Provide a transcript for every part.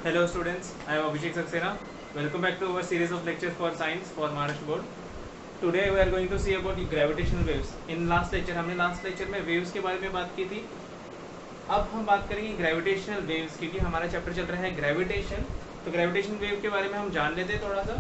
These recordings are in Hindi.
Hello students, I am Abhishek Saxena. Welcome back to our series of lectures for science for Maharashtra board. Today we are going to see about gravitational waves. In last lecture हमने लास्ट लेक्चर में वेव्स के बारे में बात की थी. अब हम बात करेंगे ग्रेविटेशनल वेव्स, क्योंकि हमारा चैप्टर चल रहा है ग्रेविटेशन. तो ग्रेविटेशन वेव के बारे में हम जान लेते हैं थोड़ा सा.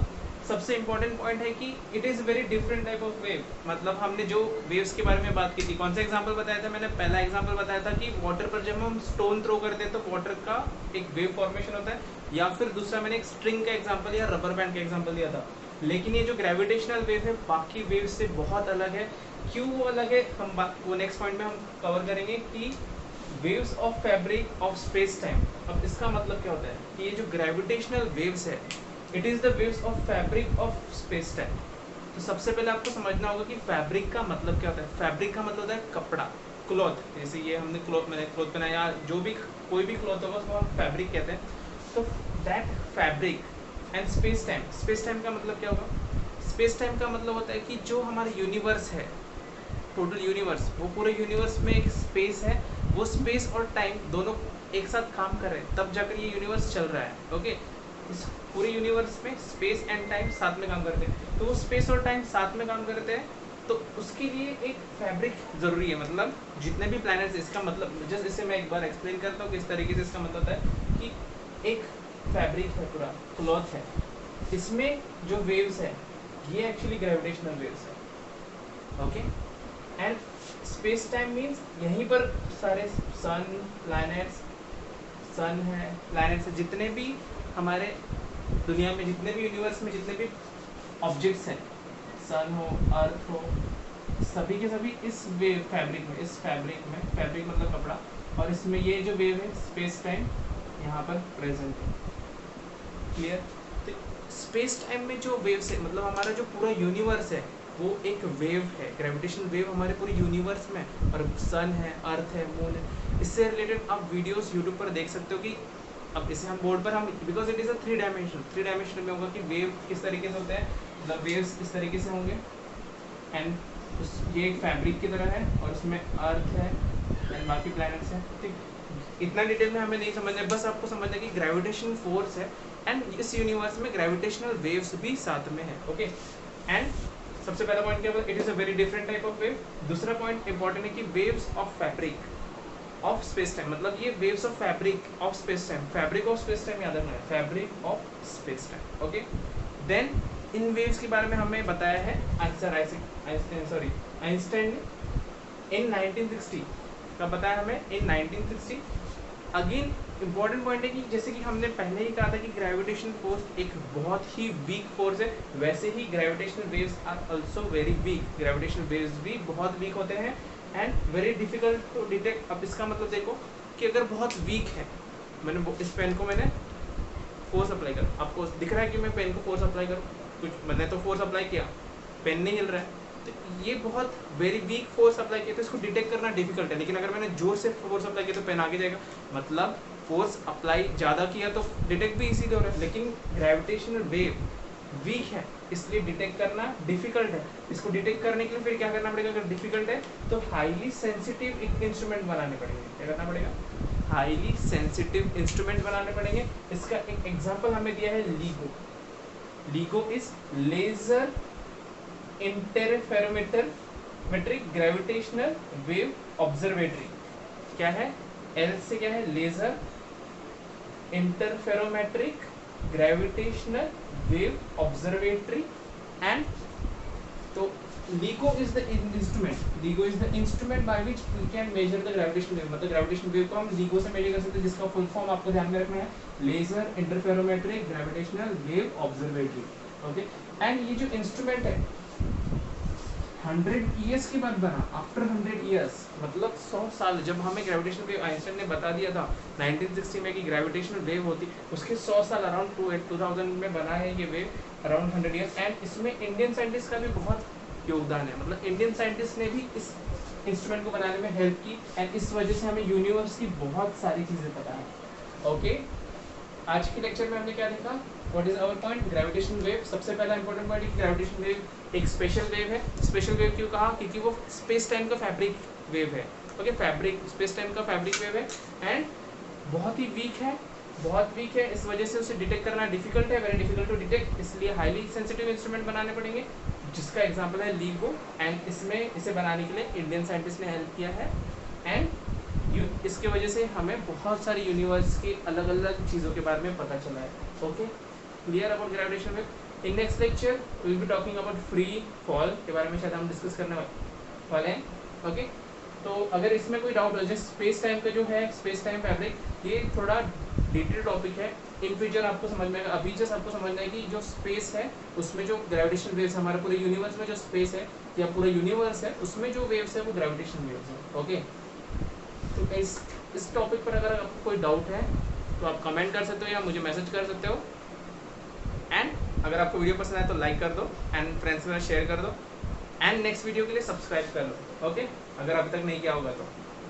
सबसे इंपॉर्टेंट पॉइंट है कि it is very different type of wave. मतलब हमने जो वेव्स के बारे में बात की थी, कौन सा एग्जांपल बताया था मैंने? पहला एग्जांपल बताया था कि वाटर पर जब हम स्टोन थ्रो करते हैं तो वाटर का एक वेव फॉर्मेशन होता है, या फिर दूसरा मैंने एक स्ट्रिंग का एग्जांपल या रबर बैंड का एग्जांपल दिया था. लेकिन ये जो ग्रेविटेशनल वेव है बाकी वेव से बहुत अलग है. क्यों वो अलग है हम वो नेक्स्ट पॉइंट में हम कवर करेंगे कि waves of fabric of space time. अब इसका मतलब क्या होता है कि ये जो ग्रेविटेशनल वेव्स है it is the waves of fabric of space time. तो सबसे पहले आपको समझना होगा कि फैब्रिक का मतलब क्या होता है. फैब्रिक का मतलब होता है कपड़ा, क्लॉथ. जैसे ये हमने मैंने क्लॉथ पहना या जो भी कोई भी क्लॉथ होगा उसको हम फैब्रिक कहते हैं. तो that fabric and space time. Space time का मतलब क्या होगा? स्पेस टाइम का मतलब होता है कि जो हमारा यूनिवर्स है, टोटल यूनिवर्स, वो पूरे यूनिवर्स में एक स्पेस है. वो स्पेस और टाइम दोनों एक साथ काम कर रहे हैं, तब जाकर ये यूनिवर्स चल रहा है. ओके, इस पूरे यूनिवर्स में स्पेस एंड टाइम साथ में काम करते हैं. तो वो स्पेस और टाइम साथ में काम करते हैं, तो उसके लिए एक फैब्रिक ज़रूरी है. मतलब जितने भी प्लैनेट्स, इसका मतलब जस्ट इसे मैं एक बार एक्सप्लेन करता हूँ किस तरीके से इसका मतलब होता है कि एक फैब्रिक है, पूरा क्लॉथ है, इसमें जो वेव्स है ये एक्चुअली ग्रेविटेशनल वेव्स है. Okay, and space time means यहीं पर सारे सन, प्लैनेट्स, सन है, प्लैनेट्स है, जितने भी हमारे दुनिया में, जितने भी यूनिवर्स में जितने भी ऑब्जेक्ट्स हैं, सन हो, अर्थ हो, सभी के सभी इस वेव फैब्रिक में, इस फैब्रिक में, फैब्रिक मतलब कपड़ा, और इसमें ये जो वेव है स्पेस टाइम यहाँ पर प्रेजेंट है. क्लियर? तो स्पेस टाइम में जो वेव्स है, मतलब हमारा जो पूरा यूनिवर्स है वो एक वेव है. ग्रेविटेशनल वेव हमारे पूरे यूनिवर्स में, और सन है, अर्थ है, मून है, इससे रिलेटेड आप वीडियोस यूट्यूब पर देख सकते हो. कि अब इसे हम बोर्ड पर हम, because it is a three dimension में होगा कि वेव किस तरीके से होते हैं, मतलब वेव्स किस तरीके से होंगे. एंड ये एक फैब्रिक की तरह है और उसमें अर्थ है एंड बाकी प्लैनेट्स हैं. ठीक, इतना डिटेल में हमें नहीं समझना है, बस आपको समझना है कि ग्रेविटेशन फोर्स है एंड इस यूनिवर्स में ग्रेविटेशनल वेव्स भी साथ में है. ओके, एंड सबसे पहला पॉइंट क्या है? It is a very different type of wave. दूसरा पॉइंट इंपॉर्टेंट है कि waves of fabric of space time, मतलब ये waves of fabric of space time. Fabric of space time याद रखना है, fabric of space time. Okay, then in waves के बारे में हमें बताया है आइंस्टाइन ने इन 1960 का बताया हमें, इन 1960. अगेन इंपॉर्टेंट पॉइंट है कि जैसे कि हमने पहले ही कहा था कि ग्रेविटेशन फोर्स एक बहुत ही वीक फोर्स है, वैसे ही gravitational waves are also very weak. Gravitational waves भी बहुत वीक होते हैं and very difficult to detect. अब इसका मतलब देखो कि अगर बहुत वीक है, मैंने इस पेन को मैंने फोर्स अप्लाई कर, आपको दिख रहा है कि मैं पेन को फोर्स अप्लाई करूँ, कुछ मैंने तो फोर्स अप्लाई किया, पेन नहीं हिल रहा है, तो ये बहुत वेरी वीक फोर्स अप्लाई किया, तो इसको डिटेक्ट करना डिफिकल्ट है. लेकिन अगर मैंने जोर से फोर्स अप्लाई किया तो पेन आगे जाएगा. मतलब फोर्स अप्लाई ज़्यादा किया तो डिटेक्ट भी इसीलिए हो रहा है. लेकिन ग्रेविटेशनल वेव वीक है इसलिए डिटेक्ट करना डिफिकल्ट है. इसको डिटेक्ट करने के लिए फिर क्या करना पड़ेगा? अगर डिफिकल्ट है तो हाईली सेंसिटिव इंस्ट्रूमेंट बनाने पड़ेंगे. क्या करना पड़ेगा? हाईली सेंसिटिव इंस्ट्रूमेंट बनाने पड़ेंगे. इसका एक एग्जांपल हमें दिया है LIGO. LIGO is laser interferometric gravitational wave observatory. क्या है? एल से क्या है? Laser interferometric gravitational wave observatory. And तो LIGO is the instrument. LIGO is the instrument by which we can measure the gravitational wave. मतलब ग्रेविटेशनल वेव को हम LIGO से मेजर कर सकते हैं, जिसका फुल फॉर्म आपको ध्यान में रखना है, laser interferometric gravitational wave observatory. Okay, and ये जो इंस्ट्रूमेंट है 100 ईयर्स के बाद बना, आफ्टर 100 ईयर्स, मतलब 100 साल. जब हमें ग्रेविटेशनल वेव आइंस्टाइन ने बता दिया था 1960 में कि ग्रेविटेशनल वेव होती, उसके 100 साल अराउंड 2000 में बना है ये वेव, अराउंड 100 ईयर्स. एंड इसमें इंडियन साइंटिस्ट का भी बहुत योगदान है. मतलब इंडियन साइंटिस्ट ने भी इस इंस्ट्रूमेंट को बनाने में हेल्प की एंड इस वजह से हमें यूनिवर्स की बहुत सारी चीज़ें पता है. ओके, आज के लेक्चर में हमने क्या देखा? What is our point? Gravitational wave. सबसे पहला इंपॉर्टेंट पॉइंट है कि ग्रेविटेशनल वेव एक स्पेशल वेव है. स्पेशल वेव क्यों कहा? क्योंकि वो स्पेस टाइम का फैब्रिक वेव है. ओके, फैब्रिक स्पेस टाइम का फैब्रिक वेव है एंड बहुत ही वीक है बहुत वीक है, इस वजह से उसे डिटेक्ट करना डिफिकल्ट है, वेरी डिफिकल्ट टू डिटेक्ट, इसलिए हाईली सेंसिटिव इंस्ट्रूमेंट बनाने पड़ेंगे, जिसका एग्जांपल है LIGO। एंड इसमें इसे बनाने के लिए इंडियन साइंटिस्ट ने हेल्प किया है। एंड इसके वजह से हमें बहुत सारी यूनिवर्स की अलग अलग चीज़ों के बारे में पता चला है। Okay, clear about gravitation wave. In next lecture we will be talking about free fall के बारे में शायद हम डिस्कस करने वाले हैं। ओके, तो अगर इसमें कोई डाउट हो, जैसे स्पेस टाइम का जो है, स्पेस टाइम फैब्रिक, ये थोड़ा डिटेल टॉपिक है। इन फ्यूचर आपको समझ में आएगा, अभी जस्ट आपको समझना है कि जो स्पेस है उसमें जो ग्रेविटेशन वेव्स, हमारे पूरे यूनिवर्स में जो स्पेस है या पूरा यूनिवर्स है उसमें जो वेव्स है वो ग्रेविटेशन वेव्स है। ओके, तो इस टॉपिक पर अगर आपको कोई डाउट है तो आप कमेंट कर सकते हो या मुझे मैसेज कर सकते हो। एंड अगर आपको वीडियो पसंद आए तो लाइक कर दो एंड फ्रेंड्स में शेयर कर दो एंड नेक्स्ट वीडियो के लिए सब्सक्राइब कर लो। ओके, अगर अभी तक नहीं किया होगा तो।